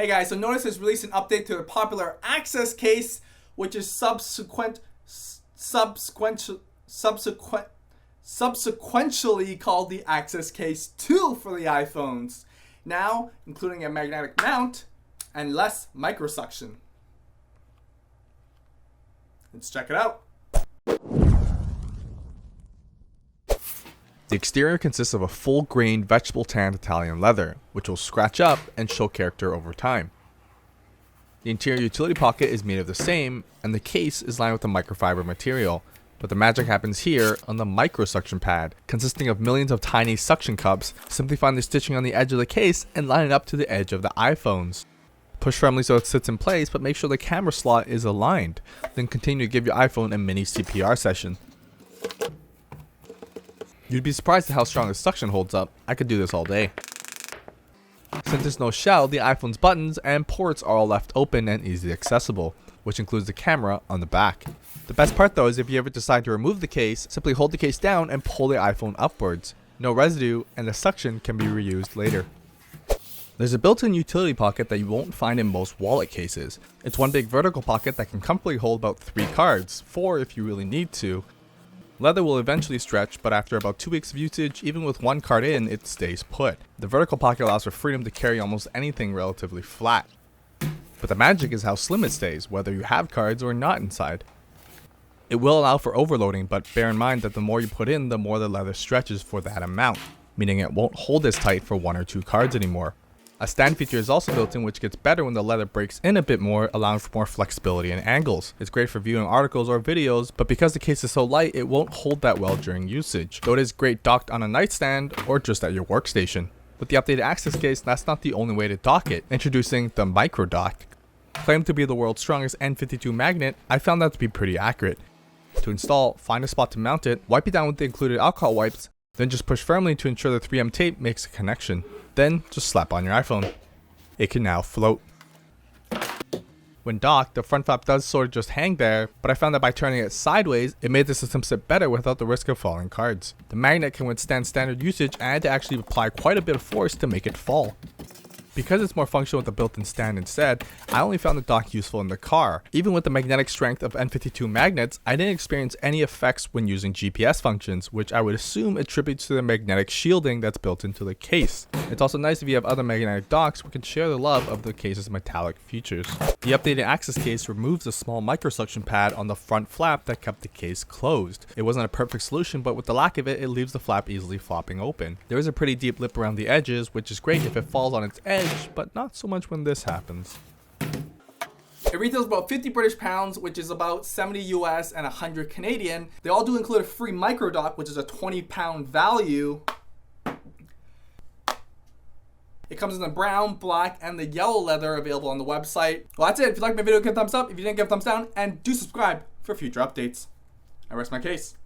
Hey guys, so Nodus has released an update to the popular Access Case, which is subsequently called the Access Case 2 for the iPhones. Now, including a magnetic mount and less microsuction. Let's check it out. The exterior consists of a full-grain vegetable tanned Italian leather, which will scratch up and show character over time. The interior utility pocket is made of the same, and the case is lined with a microfiber material, but the magic happens here on the microsuction pad, consisting of millions of tiny suction cups. Simply find the stitching on the edge of the case and line it up to the edge of the iPhones. Push firmly so it sits in place, but make sure the camera slot is aligned. Then continue to give your iPhone a mini CPR session. You'd be surprised at how strong the suction holds up. I could do this all day. Since there's no shell, the iPhone's buttons and ports are all left open and easily accessible, which includes the camera on the back. The best part though is if you ever decide to remove the case, simply hold the case down and pull the iPhone upwards. No residue, and the suction can be reused later. There's a built-in utility pocket that you won't find in most wallet cases. It's one big vertical pocket that can comfortably hold about 3 cards, 4 if you really need to. Leather will eventually stretch, but after about 2 weeks of usage, even with 1 card in, it stays put. The vertical pocket allows for freedom to carry almost anything relatively flat. But the magic is how slim it stays, whether you have cards or not inside. It will allow for overloading, but bear in mind that the more you put in, the more the leather stretches for that amount, meaning it won't hold as tight for 1 or 2 cards anymore. A stand feature is also built in, which gets better when the leather breaks in a bit more, allowing for more flexibility and angles. It's great for viewing articles or videos, but because the case is so light, it won't hold that well during usage, though it is great docked on a nightstand or just at your workstation. With the updated Access Case, that's not the only way to dock it. Introducing the Micro Dock. Claimed to be the world's strongest N52 magnet, I found that to be pretty accurate. To install, find a spot to mount it, wipe it down with the included alcohol wipes, then just push firmly to ensure the 3M tape makes a connection. Then just slap on your iPhone. It can now float. When docked, the front flap does sort of just hang there, but I found that by turning it sideways, it made the system sit better without the risk of falling cards. The magnet can withstand standard usage, and I had to actually apply quite a bit of force to make it fall. Because it's more functional with the built-in stand instead, I only found the dock useful in the car. Even with the magnetic strength of N52 magnets, I didn't experience any effects when using GPS functions, which I would assume attributes to the magnetic shielding that's built into the case. It's also nice if you have other magnetic docks, we can share the love of the case's metallic features. The updated Access Case removes the small microsuction pad on the front flap that kept the case closed. It wasn't a perfect solution, but with the lack of it, it leaves the flap easily flopping open. There is a pretty deep lip around the edges, which is great if it falls on its edge, but not so much when this happens. It retails about 50 British pounds, which is about 70 US and 100 Canadian. They all do include a free micro dock, which is a 20-pound value. It comes in the brown, black, and the yellow leather available on the website. Well, that's it. If you liked my video, give a thumbs up. If you didn't, give a thumbs down. And do subscribe for future updates. I rest my case.